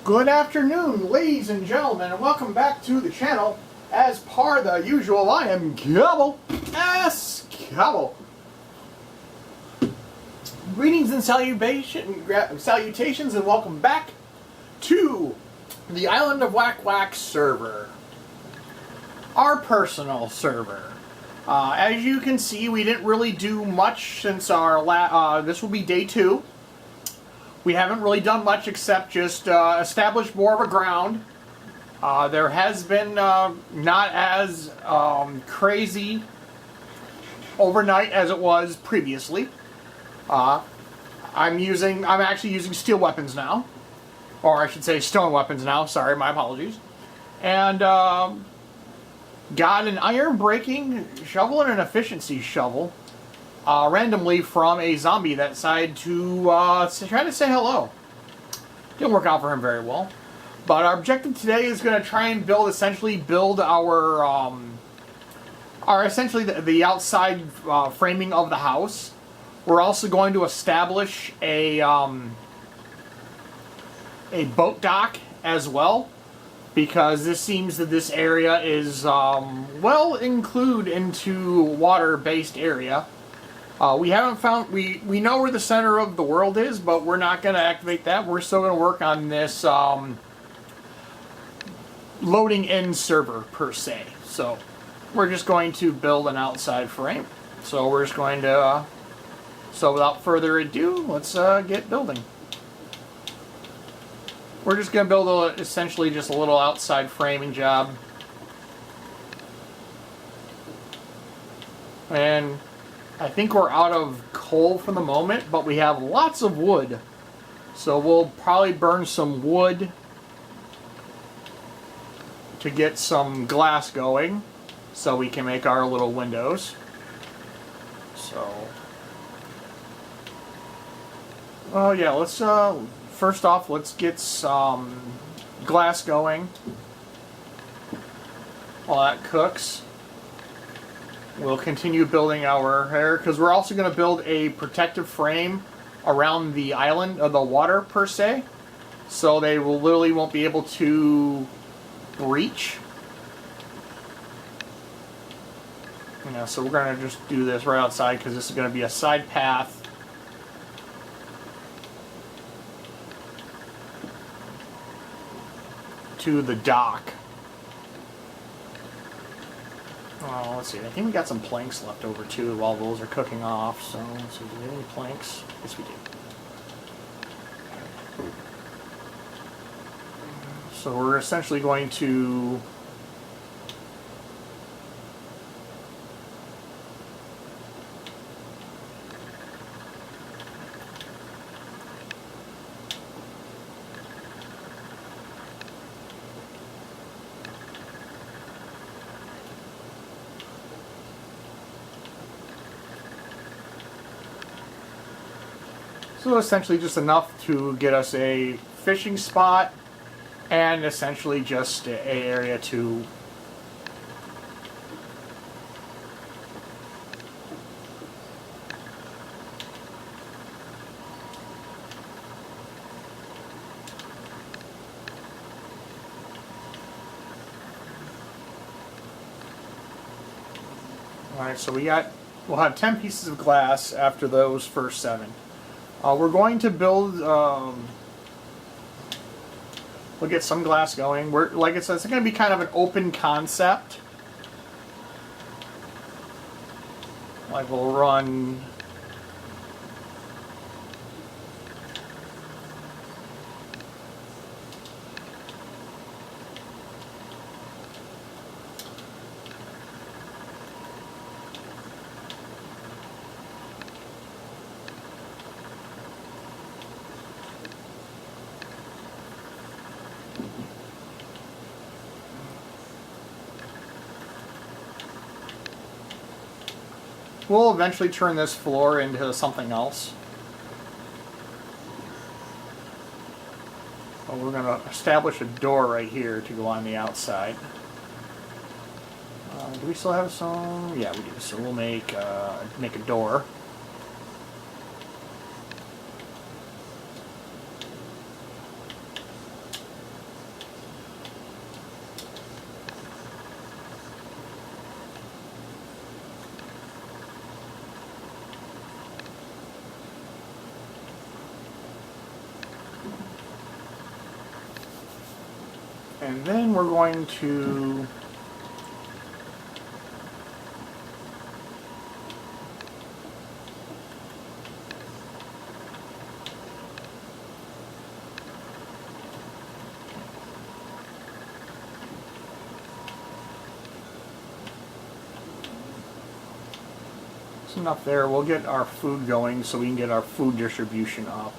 Good afternoon, ladies and gentlemen, and welcome back to the channel. As per the usual, I am Gobble S. Gobble. Greetings and salutations, and welcome back to the Island of Whack Whack server, our personal server. As you can see, we didn't really do much since our this will be day 2. We haven't really done much except just establish more of a ground. There has been not as crazy overnight as it was previously. I'm actually using steel weapons now, or I should say stone weapons now. Sorry, my apologies. And got an iron breaking shovel and an efficiency shovel. Randomly from a zombie that decided to try to say hello. Didn't work out for him very well. But our objective today is going to try and build our essentially the outside framing of the house. We're also going to establish a boat dock as well, because this seems that this area is well included into water-based area. We haven't found, we know where the center of the world is, but we're not going to activate that. We're still going to work on this loading in server per se. So we're just going to build an outside frame. So we're just going to, so without further ado, let's get building. We're just going to build essentially just a little outside framing job. And I think we're out of coal for the moment, but we have lots of wood. So we'll probably burn some wood to get some glass going so we can make our little windows. So, oh yeah, let's first off, let's get some glass going while that cooks. We'll continue building our hair, because we're also going to build a protective frame around the island of the water per se, so they will literally won't be able to breach. So we're going to just do this right outside, because this is going to be a side path to the dock. Let's see, I think we got some planks left over too while those are cooking off. So let's see, do we have any planks? Yes, we do. So we're essentially going to essentially just enough to get us a fishing spot, and essentially just an area to Alright, so we'll have 10 pieces of glass after those first 7. We're going to build, we'll get some glass going. Like I said, it's going to be kind of an open concept. Like we'll run We'll eventually turn this floor into something else. But we're going to establish a door right here to go on the outside. Do we still have some? Yeah, we do. So we'll make a door. And then we're going to enough there. We'll get our food going so we can get our food distribution up.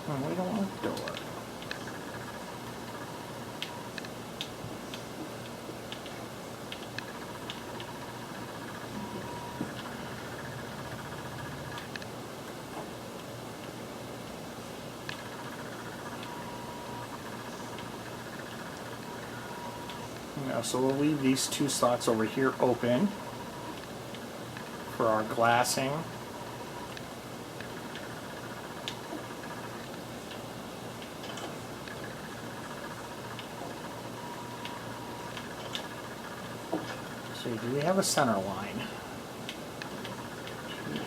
Oh, we don't want a door. So we'll leave these two slots over here open for our glassing. So do we have a center line? 2, 3,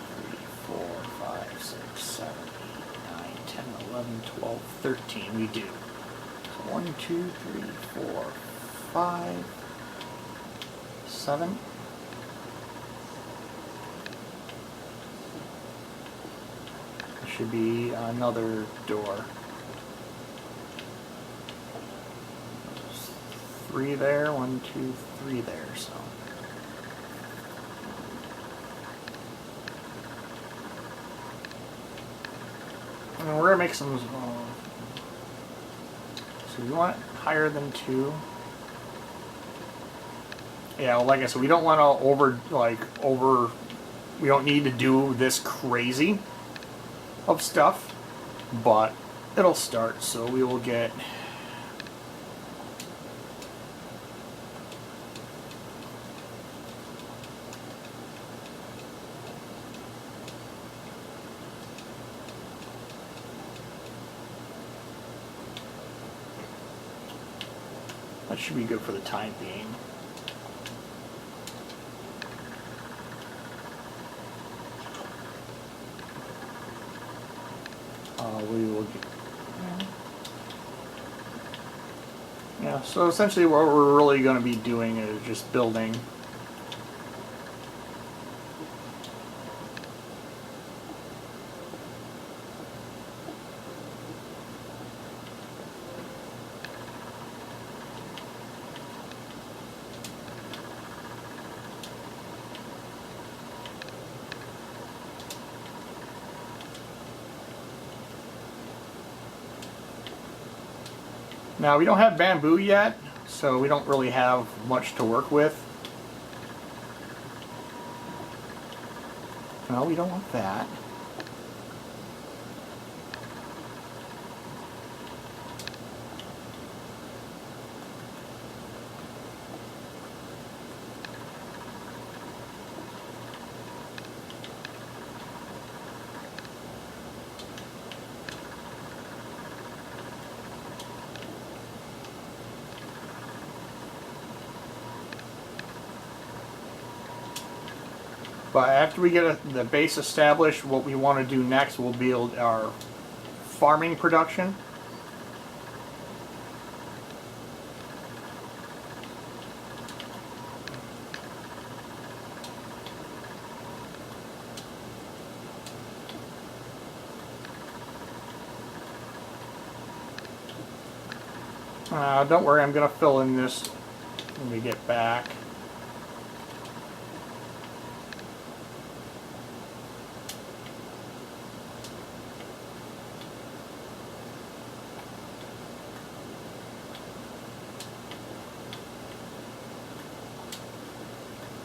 4, 5, 6, 7, 8, 9, 10, 11, 12, 13. We do. So 1, 2, 3, 4, 5, 7. There should be another door. 3 there, 1, 2, 3 there, so. And we're gonna make some, so we want it higher than 2. Yeah, well, like I said, we don't want to we don't need to do this crazy of stuff, but it'll start, so we will get that should be good for the time being. We will get, yeah, so essentially what we're really going to be doing is just building. Now we don't have bamboo yet, so we don't really have much to work with. No, we don't want that. But after we get the base established, what we want to do next will build our farming production. Don't worry, I'm going to fill in this when we get back.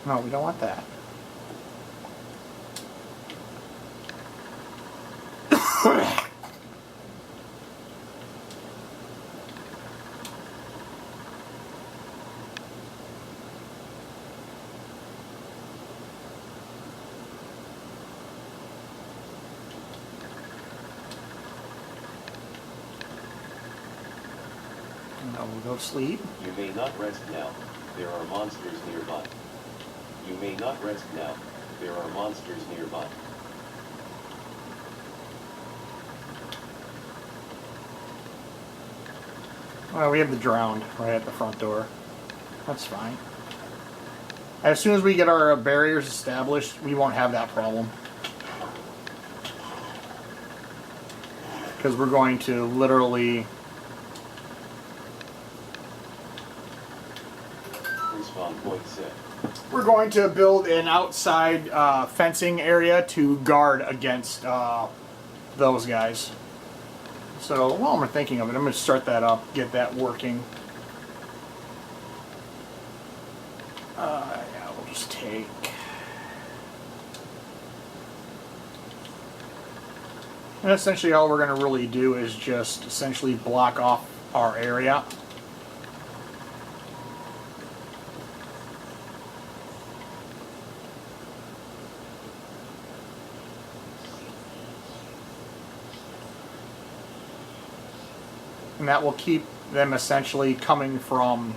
No, we don't want that. No, we'll go sleep. You may not rest now. There are monsters nearby. You may not rest now. There are monsters nearby. Well, we have the drowned right at the front door. That's fine. As soon as we get our barriers established, we won't have that problem. Because we're going to literally... Respawn point set. We're going to build an outside fencing area to guard against those guys. So while I'm thinking of it, I'm going to start that up, get that working. Yeah, we'll just take... And essentially all we're going to really do is just essentially block off our area. And that will keep them essentially coming from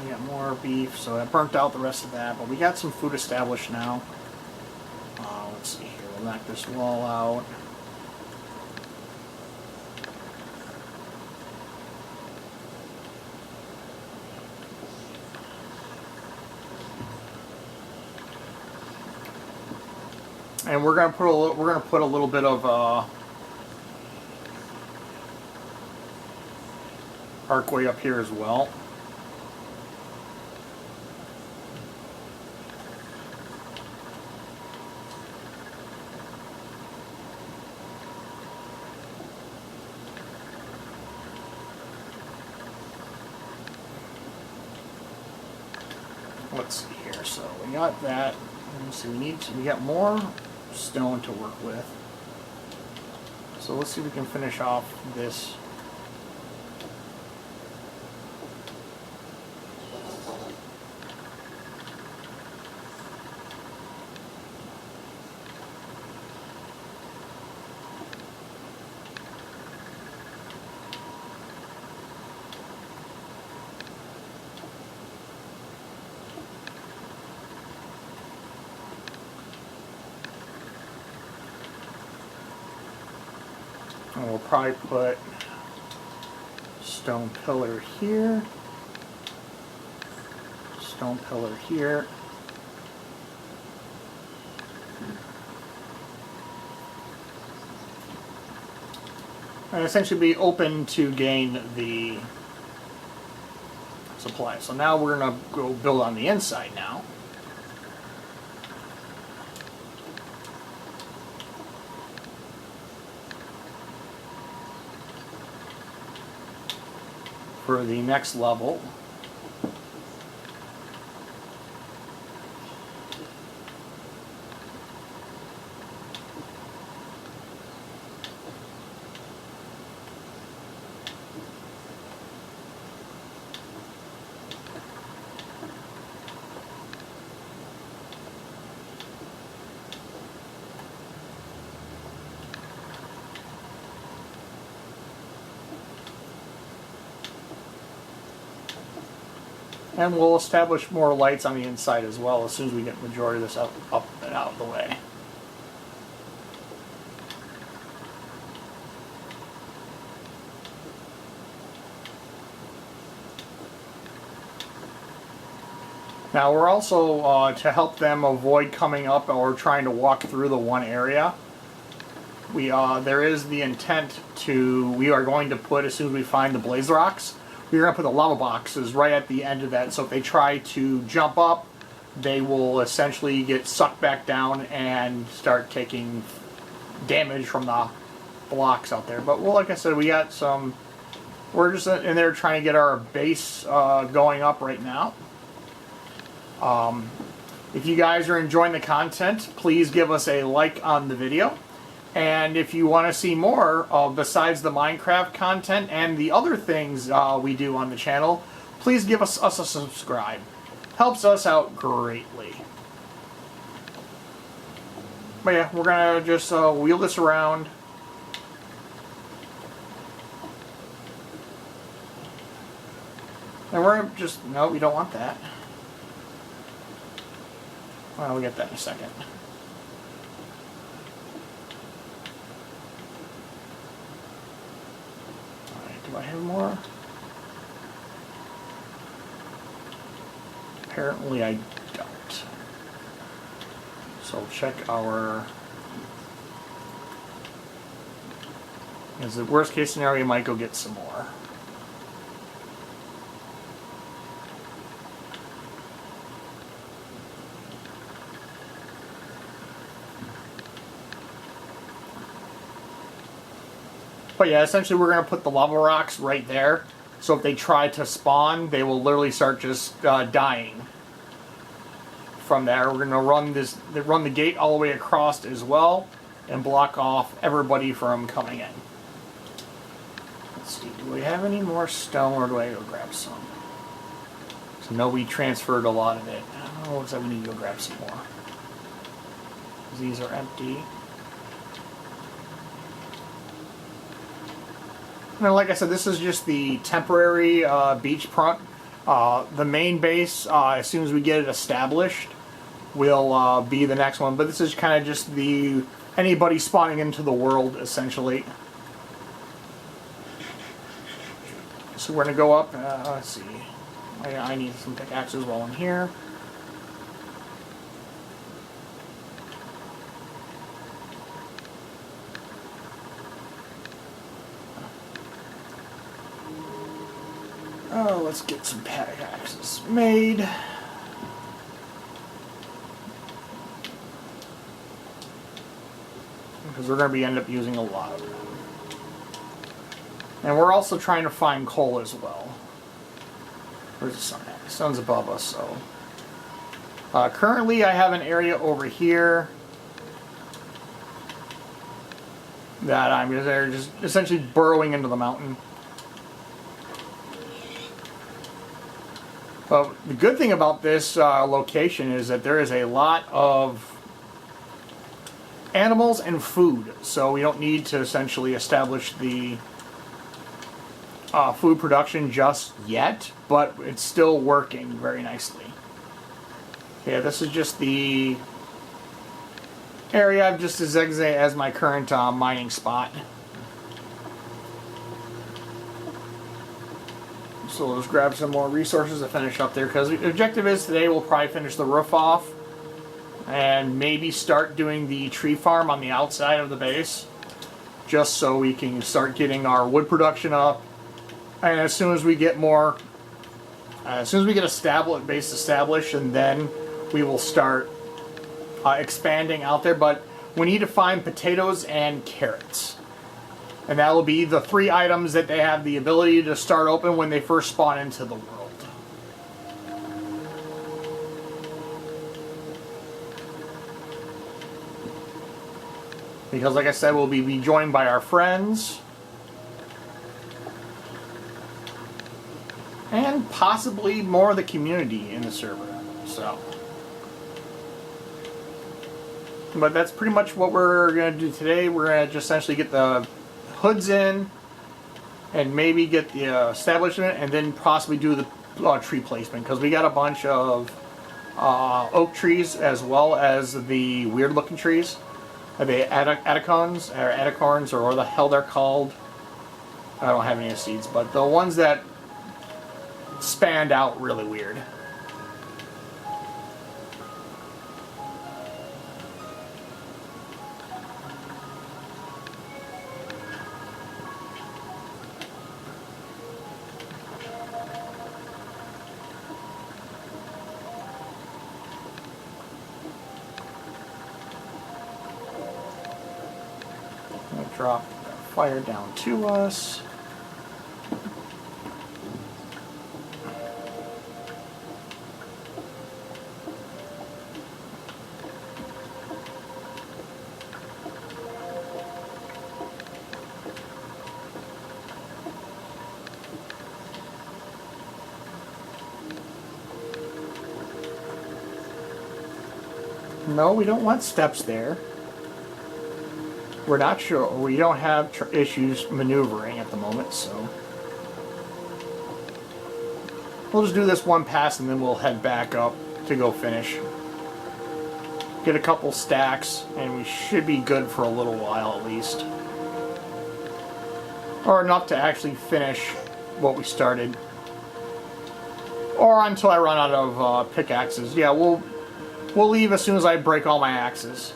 we got more beef, so that burnt out the rest of that, but we got some food established now. Let's see here, we'll knock this wall out. And we're gonna put a little bit of archway up here as well. Let's see here. So we got that. Let's see. We got more stone to work with. So let's see if we can finish off this. And we'll probably put stone pillar here, stone pillar here. And essentially be open to gain the supply. So now we're going to go build on the inside now. For the next level. And we'll establish more lights on the inside as well as soon as we get the majority of this up and out of the way. Now we're also, to help them avoid coming up or trying to walk through the one area, there is the intent to, we are going to put, as soon as we find the blaze rocks, we're going to put the lava boxes right at the end of that, so if they try to jump up, they will essentially get sucked back down and start taking damage from the blocks out there. But well, like I said, we got some, we're just in there trying to get our base going up right now. If you guys are enjoying the content, please give us a like on the video. And if you want to see more besides the Minecraft content and the other things we do on the channel, please give us a subscribe. Helps us out greatly. But yeah, we're going to just wheel this around. And we're just, no, we don't want that. Well, we'll get that in a second. Alright, do I have more? Apparently I don't. So check our... As the worst case scenario, you might go get some more. But yeah, essentially we're going to put the lava rocks right there. So if they try to spawn, they will literally start just dying. From there, we're going to run the gate all the way across as well and block off everybody from coming in. Let's see, do we have any more stone or do I go grab some? So no, we transferred a lot of it. Oh, looks like we need to go grab some more. These are empty. Now, like I said, this is just the temporary beachfront. The main base, as soon as we get it established, will be the next one. But this is kind of just the anybody spawning into the world, essentially. So we're going to go up. Let's see. I need some pickaxes while I'm here. Oh, let's get some pickaxes made. Because we're going to be end up using a lot of them. And we're also trying to find coal as well. Where's the sun at? The sun's above us, so... currently I have an area over here that I'm just essentially burrowing into the mountain. But the good thing about this location is that there is a lot of animals and food, so we don't need to essentially establish the food production just yet, but it's still working very nicely. Okay, this is just the area I've just designated as my current mining spot. So let's grab some more resources to finish up there, because the objective is today we'll probably finish the roof off and maybe start doing the tree farm on the outside of the base, just so we can start getting our wood production up. And as soon as we get more, as soon as we get base established, and then we will start expanding out there. But we need to find potatoes and carrots. And that will be the 3 items that they have the ability to start open when they first spawn into the world. Because like I said, we'll be joined by our friends. And possibly more of the community in the server. So. But that's pretty much what we're going to do today. We're going to just essentially get the hoods in and maybe get the establishment, and then possibly do the tree placement, because we got a bunch of oak trees as well as the weird looking trees, the acorns or what the hell they're called. I don't have any seeds, but the ones that spanned out really weird. Drop fire down to us. No, we don't want steps there. We're not sure. We don't have issues maneuvering at the moment, so we'll just do this one pass and then we'll head back up to go finish. get a couple stacks, and we should be good for a little while at least. Or enough to actually finish what we started. Or until I run out of pickaxes. Yeah, we'll leave as soon as I break all my axes.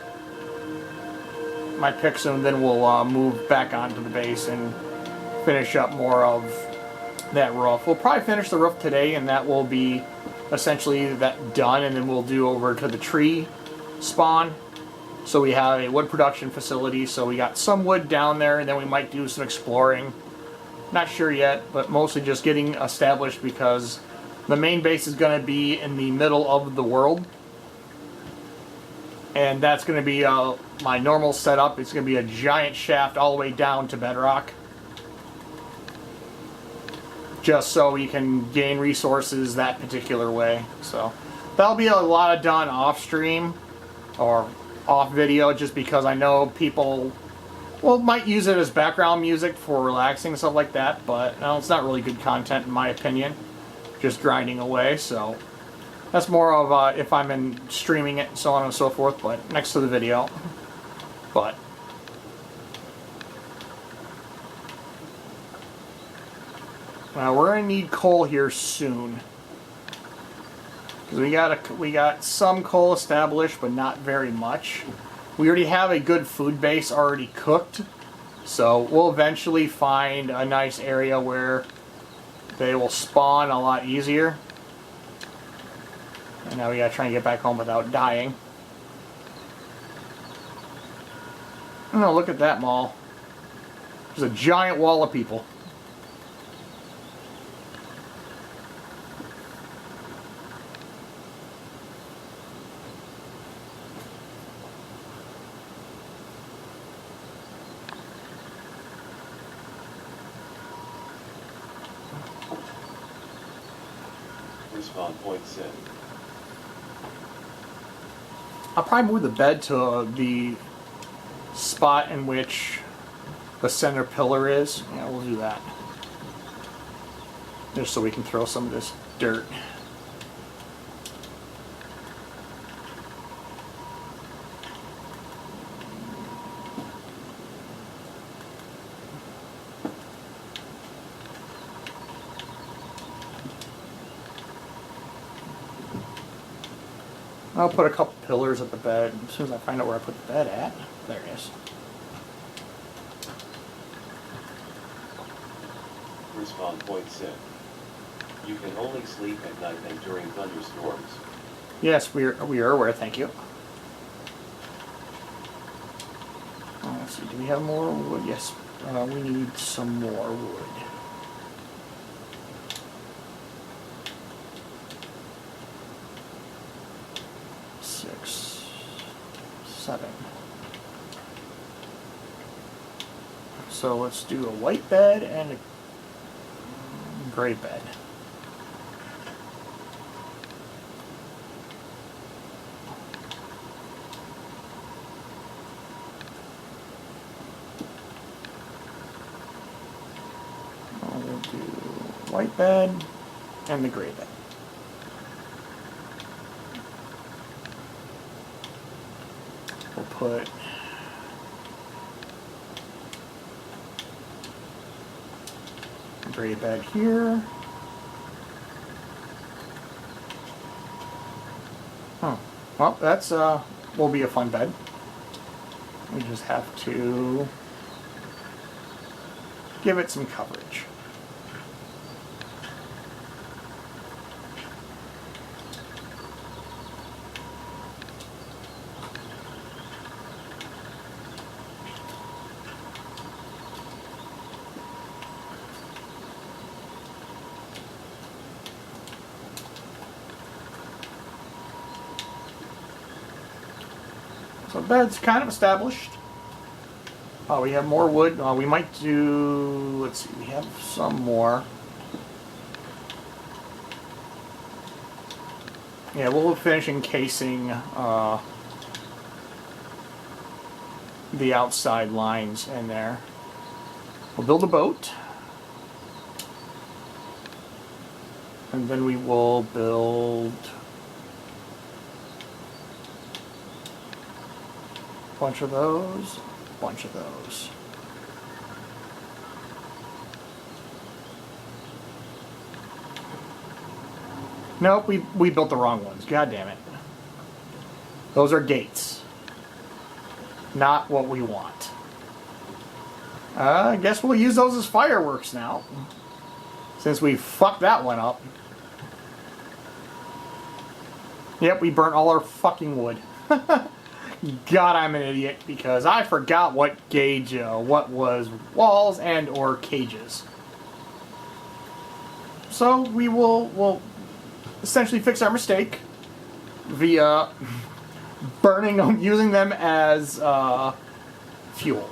My picks, and then we'll move back onto the base and finish up more of that roof. We'll probably finish the roof today, and that will be essentially that done, and then we'll do over to the tree spawn. So we have a wood production facility, so we got some wood down there, and then we might do some exploring. Not sure yet, but mostly just getting established because the main base is going to be in the middle of the world. And that's going to be my normal setup. It's going to be a giant shaft all the way down to bedrock. Just so we can gain resources that particular way. So that'll be a lot of done off stream or off video, just because I know people might use it as background music for relaxing and stuff like that, but no, it's not really good content in my opinion. Just grinding away, so that's more of if I'm streaming it and so on and so forth, but next to the video. But we're gonna need coal here soon. We got some coal established, but not very much. We already have a good food base already cooked, so we'll eventually find a nice area where they will spawn a lot easier. And now we gotta try and get back home without dying. Oh, look at that mall. There's a giant wall of people. Respawn point set. I'll probably move the bed to the spot in which the center pillar is. Yeah, we'll do that. Just so we can throw some of this dirt. I'll put a couple pillars at the bed as soon as I find out where I put the bed at. There it is. Respawn point set. You can only sleep at night and during thunderstorms. Yes, we are aware, thank you. Let's see, do we have more wood? Yes, we need some more wood. Seven. So let's do a white bed and a gray bed. We'll do white bed and the gray bed. We'll put gray bed here. Well, that's will be a fun bed. We just have to give it some coverage. So the bed's kind of established. We have more wood. We might do, let's see, we have some more. Yeah, we'll finish encasing the outside lines in there. We'll build a boat. And then we will build Bunch of those. Bunch of those. Nope, we built the wrong ones. God damn it. Those are gates. Not what we want. I guess we'll use those as fireworks now. Since we fucked that one up. Yep, we burnt all our fucking wood. God, I'm an idiot because I forgot what gauge, what was walls and or cages. So we'll essentially fix our mistake via burning them, using them as fuel.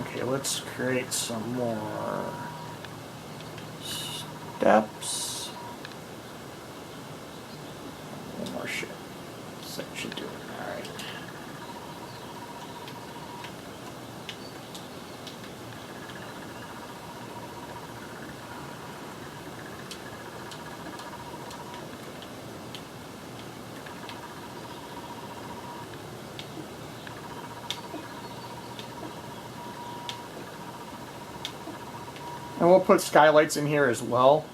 Okay, let's create some more steps. One more shit. So that should do it. Alright. And we'll put skylights in here as well.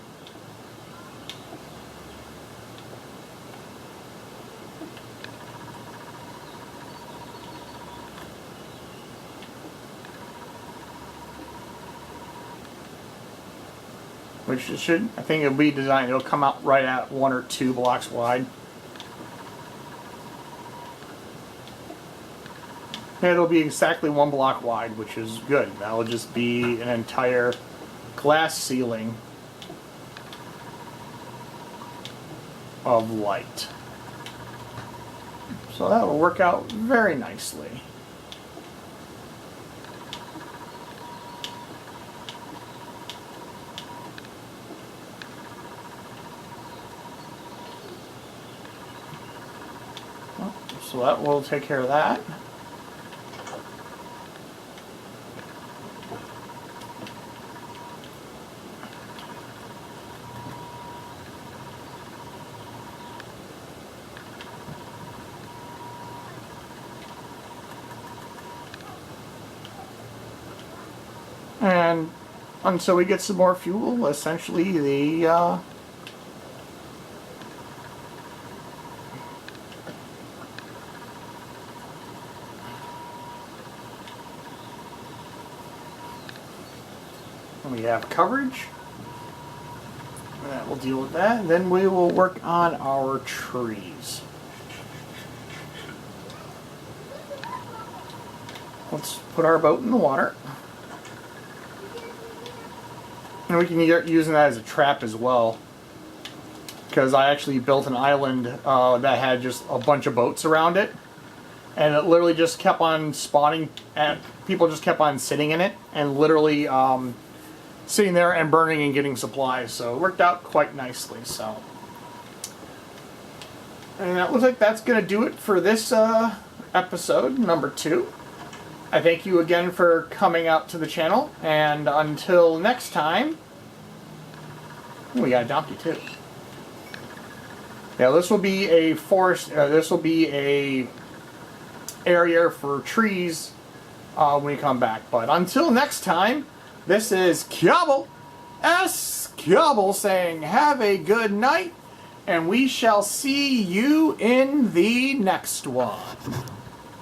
Which it should, I think it'll be designed, it'll come out right at 1 or 2 blocks wide. And it'll be exactly 1 block wide, which is good. That'll just be an entire glass ceiling of light. So that will work out very nicely. So that will take care of that. And until we get some more fuel, essentially the we have coverage. That will deal with that. And then we will work on our trees. Let's put our boat in the water. And we can start using that as a trap as well. Because I actually built an island that had just a bunch of boats around it. And it literally just kept on spawning, and people just kept on sitting in it. And literally sitting there and burning and getting supplies. So it worked out quite nicely. So, and that looks like that's going to do it for this episode, number 2. I thank you again for coming out to the channel, and until next time, we got a donkey too. Yeah, this will be a forest, this will be a area for trees when we come back. But until next time, this is Kiobel, Kiobel saying have a good night, and we shall see you in the next one.